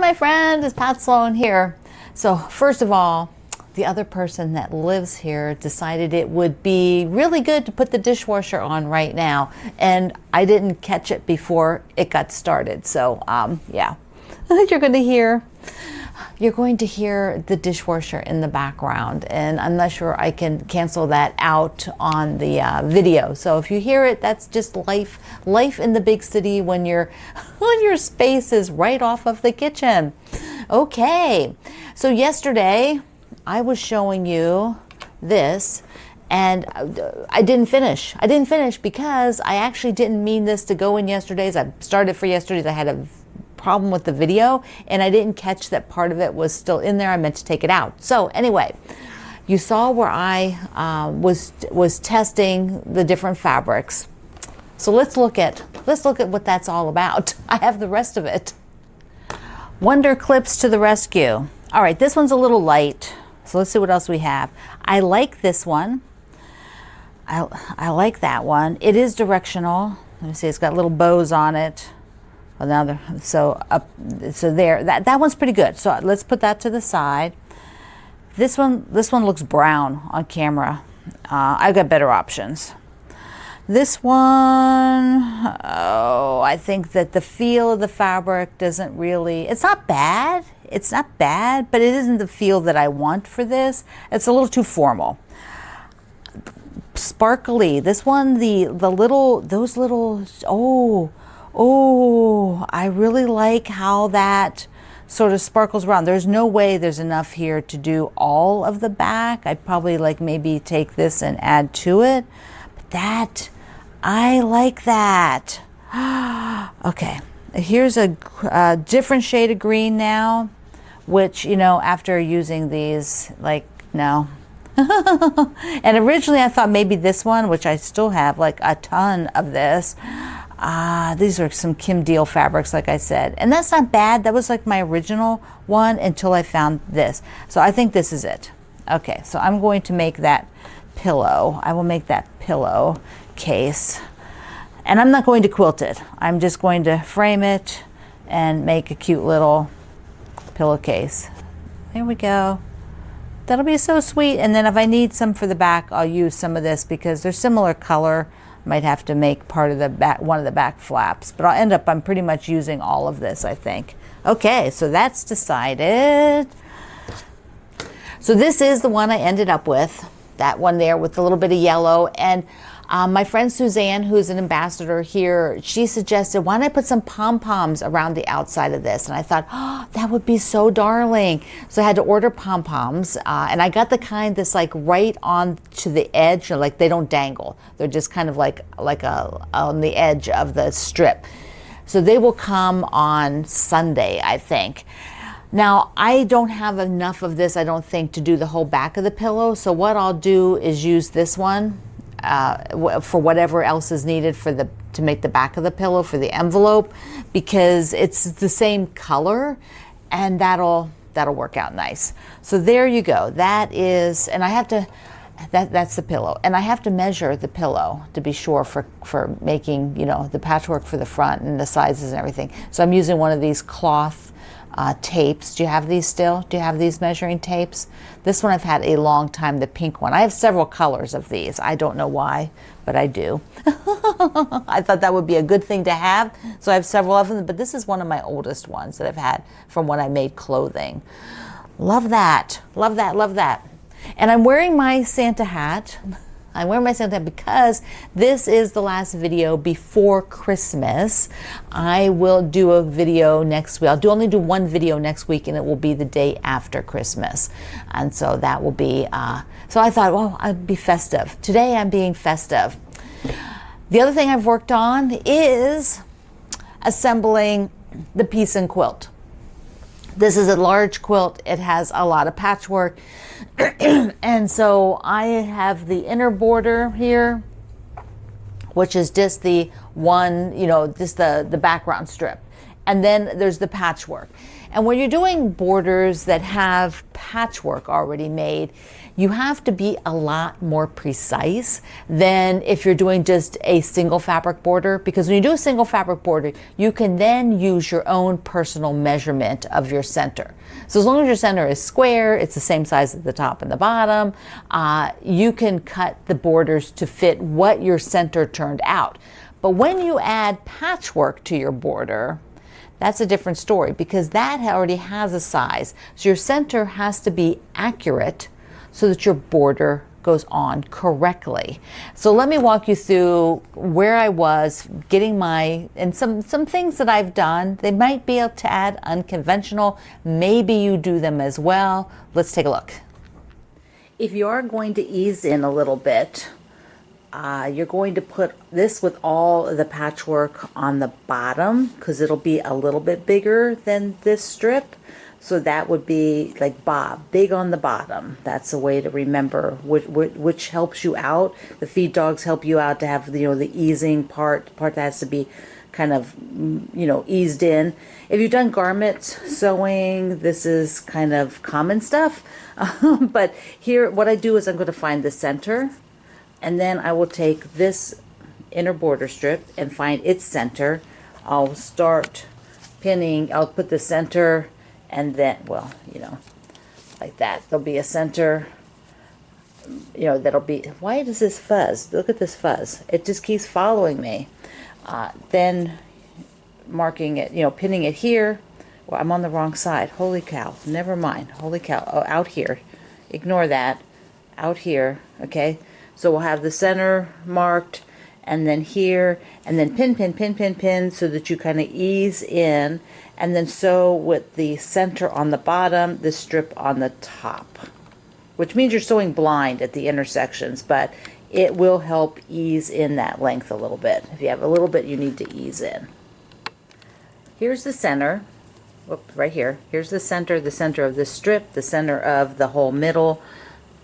my friend, it's Pat Sloan here. So first of all, the other person that lives here decided it would be really good to put the dishwasher on right now, and I didn't catch it before it got started. So yeah, you're going to hear the dishwasher in the background, and I'm not sure I can cancel that out on the video. So if you hear it, that's just life in the big city when your space is right off of the kitchen. Okay, so yesterday I was showing you this, and I didn't finish. I didn't finish because I actually didn't mean this to go in yesterday's. I started for yesterday's. I had a problem with the video, and I didn't catch that part of it was still in there. I meant to take it out. So anyway, you saw where I was testing the different fabrics. So let's look at what that's all about. I have the rest of it. Wonder Clips to the rescue. All right, this one's a little light. So let's see what else we have. I like this one. I like that one. It is directional. Let me see, it's got little bows on it. Another, so there, that one's pretty good. So let's put that to the side. This one looks brown on camera. I've got better options. This one, oh, I think that the feel of the fabric doesn't really, it's not bad, but it isn't the feel that I want for this. It's a little too formal. Sparkly, this one, those little, oh, I really like how that sort of sparkles around. There's no way there's enough here to do all of the back. I'd probably like maybe take this and add to it, but that, I like that. Okay, here's a different shade of green now, which, you know, after using these, like, no. And originally I thought maybe this one, which I still have like a ton of this. These are some Kim Deal fabrics, like I said, and that's not bad. That was like my original one until I found this. So I think this is it. Okay, so I'm going to make that pillow. I will make that pillow case, and I'm not going to quilt it. I'm just going to frame it and make a cute little pillowcase. There we go. That'll be so sweet. And then if I need some for the back, I'll use some of this because they're similar color. Might have to make part of the back, one of the back flaps, but I'll end up, I'm pretty much using all of this, I think. Okay, so that's decided. So this is the one I ended up with, that one there with a little bit of yellow. And my friend Suzanne, who's an ambassador here, she suggested, why don't I put some pom-poms around the outside of this? And I thought, oh, that would be so darling. So I had to order pom-poms, and I got the kind that's like right on to the edge, like they don't dangle. They're just kind of like on the edge of the strip. So they will come on Sunday, I think. Now, I don't have enough of this, I don't think, to do the whole back of the pillow. So what I'll do is use this one for whatever else is needed for to make the back of the pillow for the envelope, because it's the same color, and that'll work out nice. So there you go. That is, and I have to, that's the pillow, and I have to measure the pillow to be sure for making, you know, the patchwork for the front and the sizes and everything. So I'm using one of these cloth tapes. Do you have these still? Do you have these measuring tapes? This one I've had a long time, the pink one. I have several colors of these. I don't know why, but I do. I thought that would be a good thing to have, so I have several of them, but this is one of my oldest ones that I've had from when I made clothing. Love that. Love that, love that. And I'm wearing my Santa hat. I'm wearing my Santa hat because this is the last video before Christmas. I will do a video next week. I'll only do one video next week, and it will be the day after Christmas. And so that will be, so I thought, well, I'd be festive. Today I'm being festive. The other thing I've worked on is assembling the piece and quilt. This is a large quilt. It has a lot of patchwork. And so I have the inner border here, which is just the one, you know, just the background strip. And then there's the patchwork. And when you're doing borders that have patchwork already made, you have to be a lot more precise than if you're doing just a single fabric border, because when you do a single fabric border, you can then use your own personal measurement of your center. So as long as your center is square, it's the same size at the top and the bottom, you can cut the borders to fit what your center turned out. But when you add patchwork to your border, that's a different story, because that already has a size. So your center has to be accurate so that your border goes on correctly. So let me walk you through where I was getting and some things that I've done. They might be a tad unconventional. Maybe you do them as well. Let's take a look. If you are going to ease in a little bit, you're going to put this with all of the patchwork on the bottom, because it'll be a little bit bigger than this strip. So that would be like big on the bottom. That's a way to remember, which helps you out. The feed dogs help you out to have the easing part that has to be kind of eased in. If you've done garment sewing, this is kind of common stuff. But here, what I do is I'm going to find the center, and then I will take this inner border strip and find its center. I'll start pinning. I'll put the center. And then, like that. There'll be a center, that'll be, why does this fuzz? Look at this fuzz. It just keeps following me. Then marking it, pinning it here. Well, I'm on the wrong side. Holy cow. Never mind. Holy cow. Oh, out here. Ignore that. Out here. Okay. So we'll have the center marked, and then here, and then pin, so that you kind of ease in, and then sew with the center on the bottom, the strip on the top, which means you're sewing blind at the intersections, but it will help ease in that length a little bit. If you have a little bit you need to ease in. Here's the center. Whoops, right here. Here's the center of this strip, the center of the whole middle.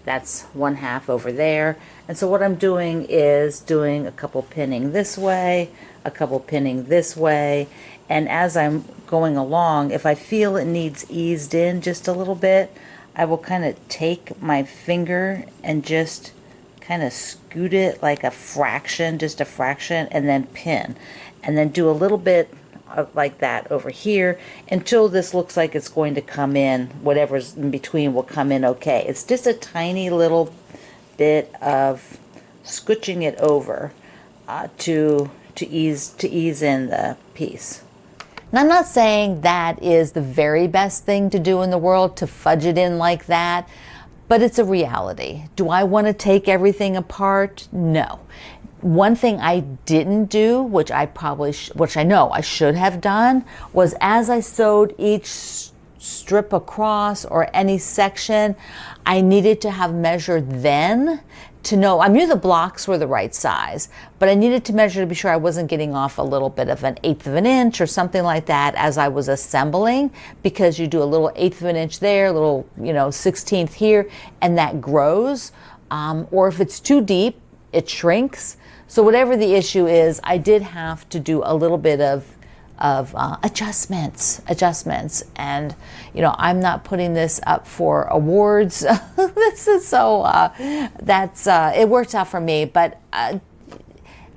That's 1/2 over there. And so what I'm doing is doing a couple pinning this way, a couple pinning this way, and as I'm going along, if I feel it needs eased in just a little bit, I will kind of take my finger and just kind of scoot it like a fraction, just a fraction, and then pin. And then do a little bit of like that over here until this looks like it's going to come in. Whatever's in between will come in okay. It's just a tiny little bit of scooching it over to ease in the piece. Now, I'm not saying that is the very best thing to do in the world, to fudge it in like that, but it's a reality. Do I want to take everything apart? No. One thing I didn't do, which I know I should have done, was as I sewed each strip across or any section, I needed to have measured then to know. I knew the blocks were the right size, but I needed to measure to be sure I wasn't getting off a little bit of 1/8 of an inch or something like that as I was assembling, because you do a little 1/8 of an inch there, a little 1/16 here, and that grows. Or if it's too deep, it shrinks. So whatever the issue is, I did have to do a little bit of adjustments, and I'm not putting this up for awards. This is so it worked out for me, but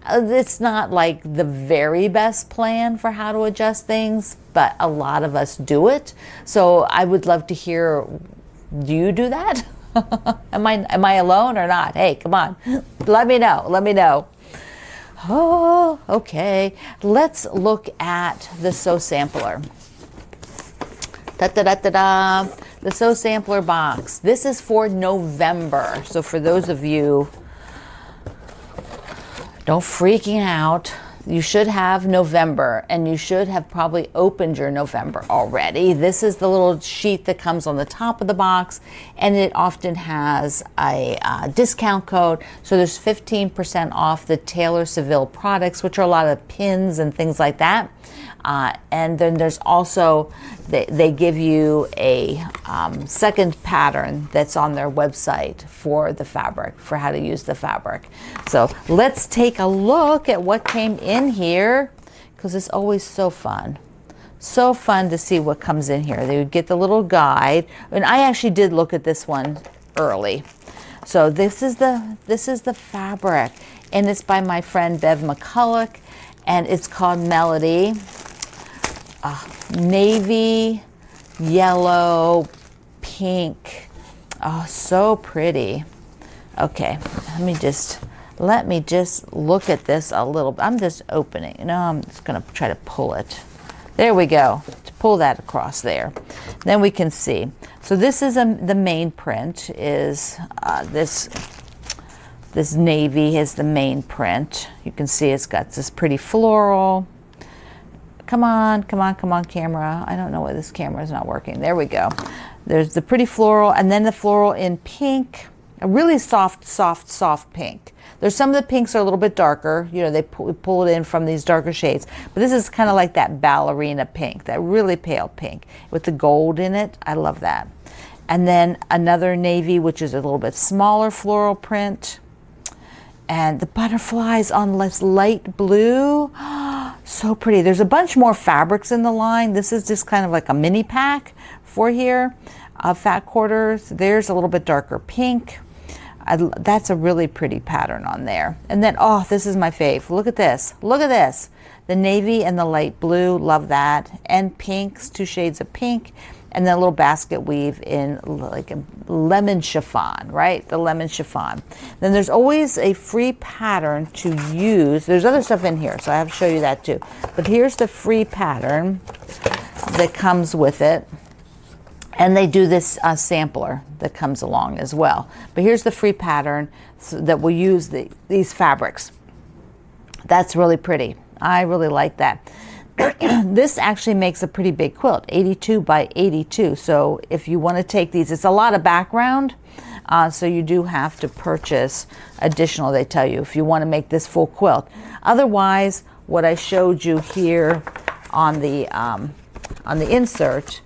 it's not like the very best plan for how to adjust things, but a lot of us do it. So I would love to hear, do you do that? Am I alone or not? Hey, come on, let me know. Oh, okay. Let's look at the sew sampler. The sew sampler box. This is for November. So for those of you, don't freaking out. You should have November, and you should have probably opened your November already. This is the little sheet that comes on the top of the box, and it often has a discount code. So there's 15% off the Taylor Seville products, which are a lot of pins and things like that. And then there's also, they give you a second pattern that's on their website for the fabric, for how to use the fabric. So let's take a look at what came in here, because it's always so fun. So fun to see what comes in here. They would get the little guide, and I actually did look at this one early. So this is the fabric, and it's by my friend Bev McCulloch, and it's called Melody. Navy, yellow, pink. Oh, so pretty. Okay, let me just look at this a little bit. I'm just opening. I'm just gonna try to pull it. There we go. To pull that across there. Then we can see. So this is the main print is this navy is the main print. You can see it's got this pretty floral. Come on, camera. I don't know why this camera is not working. There we go. There's the pretty floral, and then the floral in pink. A really soft pink. There's some of the pinks are a little bit darker. They pull it in from these darker shades. But this is kind of like that ballerina pink, that really pale pink with the gold in it. I love that. And then another navy, which is a little bit smaller floral print. And the butterflies on this light blue. So pretty. There's a bunch more fabrics in the line. This is just kind of like a mini pack for here. Fat quarters. There's a little bit darker pink. That's a really pretty pattern on there. And then, oh, this is my fave. Look at this. Look at this. The navy and the light blue. Love that. And pinks, 2 shades of pink. And then a little basket weave in like a lemon chiffon, right? The lemon chiffon. Then there's always a free pattern to use. There's other stuff in here, so I have to show you that too. But here's the free pattern that comes with it. And they do this sampler that comes along as well. But here's the free pattern that will use these fabrics. That's really pretty. I really like that. This actually makes a pretty big quilt, 82 by 82. So if you want to take these, it's a lot of background. So you do have to purchase additional, they tell you, if you want to make this full quilt. Otherwise, what I showed you here on the insert,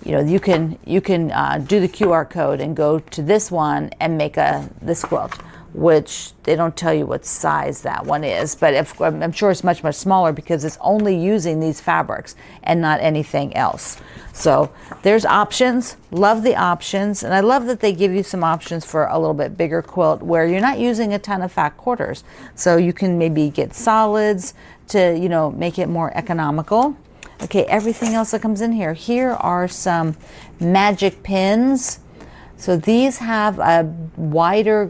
you can do the QR code and go to this one and make this quilt, which they don't tell you what size that one is, but I'm sure it's much smaller because it's only using these fabrics and not anything else. So there's options. Love the options, and I love that they give you some options for a little bit bigger quilt where you're not using a ton of fat quarters. So you can maybe get solids to make it more economical. Okay, everything else that comes in here. Here are some magic pins. So these have a wider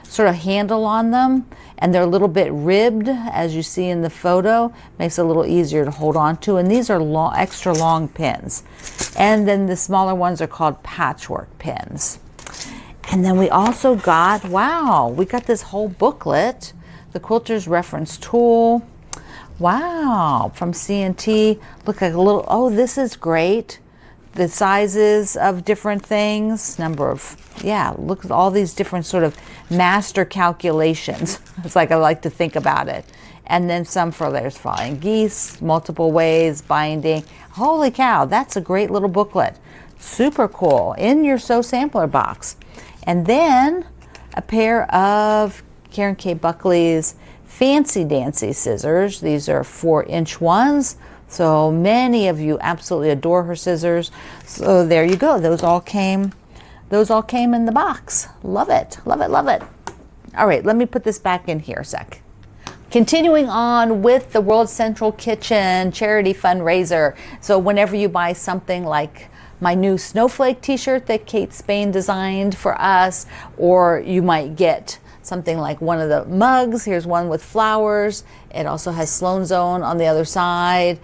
sort of handle on them, and they're a little bit ribbed, as you see in the photo. Makes it a little easier to hold on to. And these are extra long pins. And then the smaller ones are called patchwork pins. And then we also got, we got this whole booklet, the Quilter's Reference Tool. Wow, from C&T. Look like a little, oh, this is great. The sizes of different things, look at all these different sort of master calculations. It's like I like to think about it. And then there's flying geese, multiple ways, binding. Holy cow, that's a great little booklet. Super cool, in your Sew Sampler box. And then a pair of Karen K. Buckley's Fancy Dancy scissors. These are 4-inch ones. So many of you absolutely adore her scissors. So there you go. Those all came in the box. Love it. Love it. Love it. All right, let me put this back in here a sec. Continuing on with the World Central Kitchen charity fundraiser. So whenever you buy something like my new snowflake t-shirt that Kate Spain designed for us, or you might get something like one of the mugs. Here's one with flowers. It also has Sloan's Own on the other side.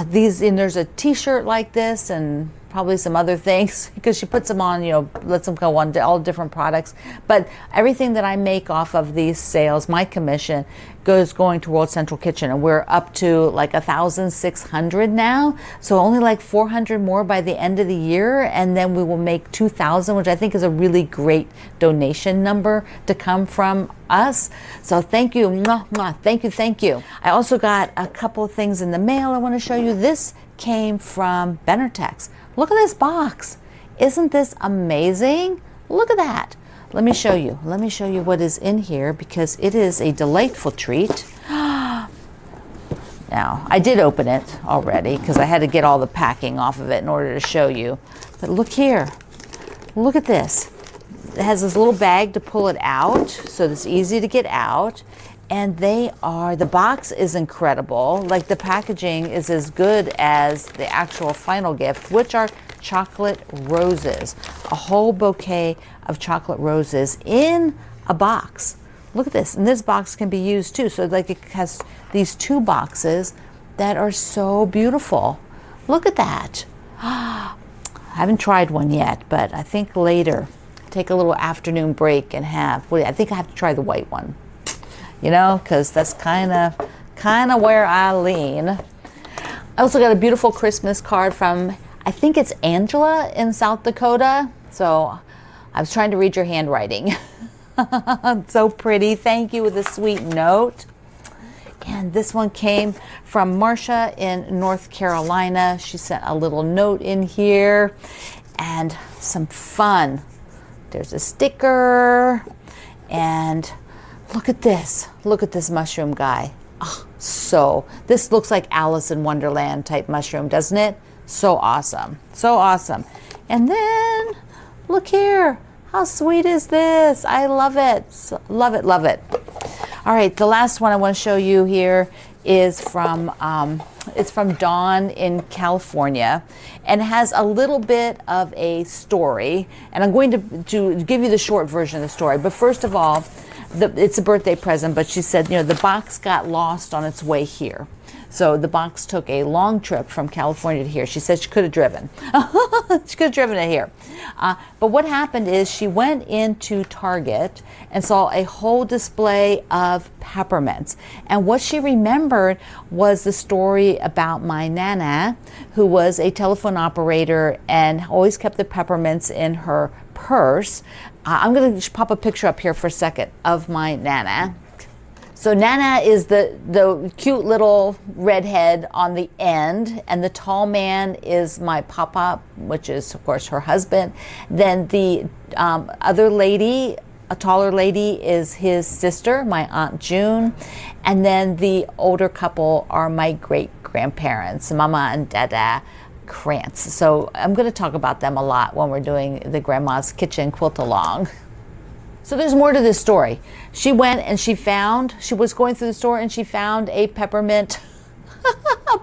There's a t-shirt like this, and probably some other things, because she puts them on, lets them go on to all different products. But everything that I make off of these sales, my commission, going to World Central Kitchen, and we're up to like 1,600 now. So only like 400 more by the end of the year, and then we will make 2,000, which I think is a really great donation number to come from us. So thank you, mwah, mwah. Thank you. I also got a couple of things in the mail I want to show you. This came from Benex. Look at this box. Isn't this amazing? Look at that. Let me show you what is in here, because it is a delightful treat. Now Now, I did open it already because I had to get all the packing off of it in order to show you. But look here. Look at this. It has this little bag to pull it out, so it's easy to get out. And the box is incredible. Like, the packaging is as good as the actual final gift, which are chocolate roses. A whole bouquet of chocolate roses in a box. Look at this. And this box can be used too. So like, it has these 2 boxes that are so beautiful. Look at that. I haven't tried one yet, but I think later, take a little afternoon break and I think I have to try the white one, you know, because that's kind of where I lean. I also got a beautiful Christmas card from, I think it's Angela in South Dakota. So I was trying to read your handwriting. So pretty. Thank you, with a sweet note. And this one came from Marsha in North Carolina. She sent a little note in here and some fun. There's a sticker, and look at this. Look at this mushroom guy. Oh, this looks like Alice in Wonderland type mushroom, doesn't it? So awesome. So awesome. And then look here. How sweet is this? I love it. Love it, love it. All right, the last one I want to show you here is from it's from Dawn in California, and has a little bit of a story. And I'm going to give you the short version of the story. But first of all, it's a birthday present, but she said, you know, the box got lost on its way here. So the box took a long trip from California to here. She said she could have driven. She could have driven it here. But what happened is she went into Target and saw a whole display of peppermints. And what she remembered was the story about my Nana, who was a telephone operator and always kept the peppermints in her purse. I'm going to pop a picture up here for a second of my Nana. So Nana is the cute little redhead on the end, and the tall man is my papa, which is, of course, her husband. Then the other lady, a taller lady, is his sister, my Aunt June. And then the older couple are my great-grandparents, Mama and Dada Krantz. So I'm going to talk about them a lot when we're doing the Grandma's Kitchen quilt along. So there's more to this story. She went and she was going through the store and she found a peppermint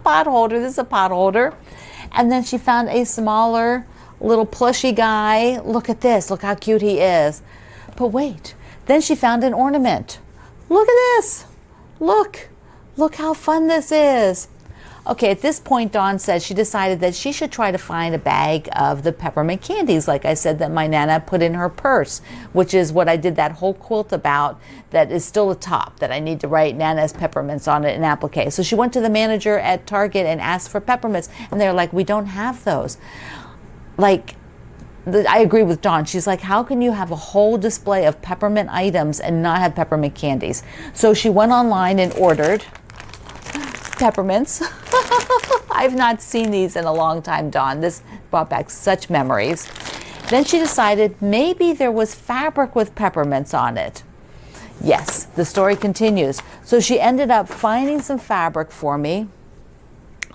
pot holder. This is a pot holder. And then she found a smaller little plushy guy. Look at this. Look how cute he is. But wait. Then she found an ornament. Look at this. Look. Look how fun this is. Okay, at this point, Dawn said she decided that she should try to find a bag of the peppermint candies, like I said, that my Nana put in her purse, which is what I did that whole quilt about, that is still a top, that I need to write Nana's peppermints on it in applique. So she went to the manager at Target and asked for peppermints, and they're like, we don't have those. Like, I agree with Dawn. She's like, how can you have a whole display of peppermint items and not have peppermint candies? So she went online and ordered peppermints. I've not seen these in a long time, Dawn. This brought back such memories. Then she decided maybe there was fabric with peppermints on it. Yes, the story continues. So she ended up finding some fabric for me.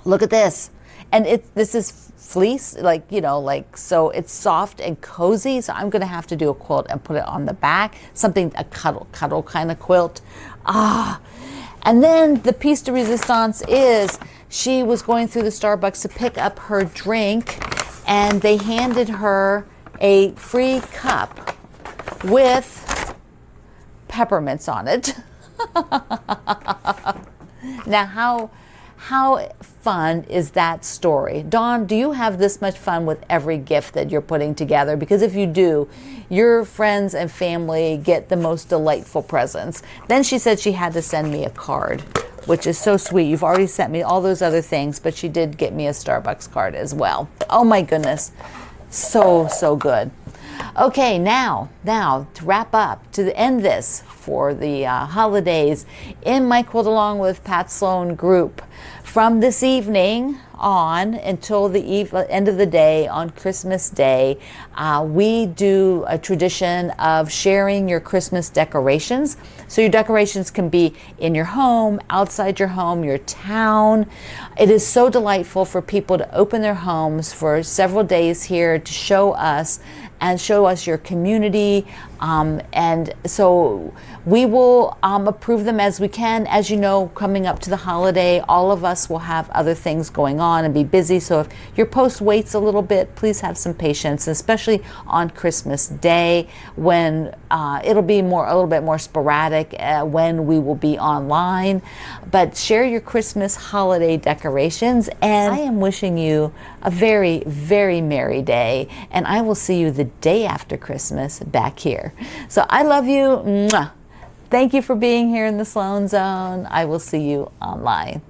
Look at this. And this is fleece, like, you know, like, so it's soft and cozy. So I'm going to have to do a quilt and put it on the back, something, a cuddle kind of quilt. And then the piece de resistance is she was going through the Starbucks to pick up her drink, and they handed her a free cup with peppermints on it. Now, how fun is that story? Dawn, do you have this much fun with every gift that you're putting together? Because if you do, your friends and family get the most delightful presents. Then she said she had to send me a card, which is so sweet. You've already sent me all those other things, but she did get me a Starbucks card as well. Oh my goodness. So good. Okay, now to wrap up, to end this for the holidays in my Quilt Along with Pat Sloan group, from this evening on until the end of the day on Christmas Day, we do a tradition of sharing your Christmas decorations. So your decorations can be in your home, outside your home, your town. It is so delightful for people to open their homes for several days here to show us and show us your community. And so we will approve them as we can. As you know, coming up to the holiday, all of us will have other things going on and be busy. So if your post waits a little bit, please have some patience, especially on Christmas Day when it'll be a little bit more sporadic when we will be online. But share your Christmas holiday decorations, and I am wishing you a very, very merry day, and I will see you the day after Christmas back here. So I love you. Mwah. Thank you for being here in the Sloan Zone. I will see you online.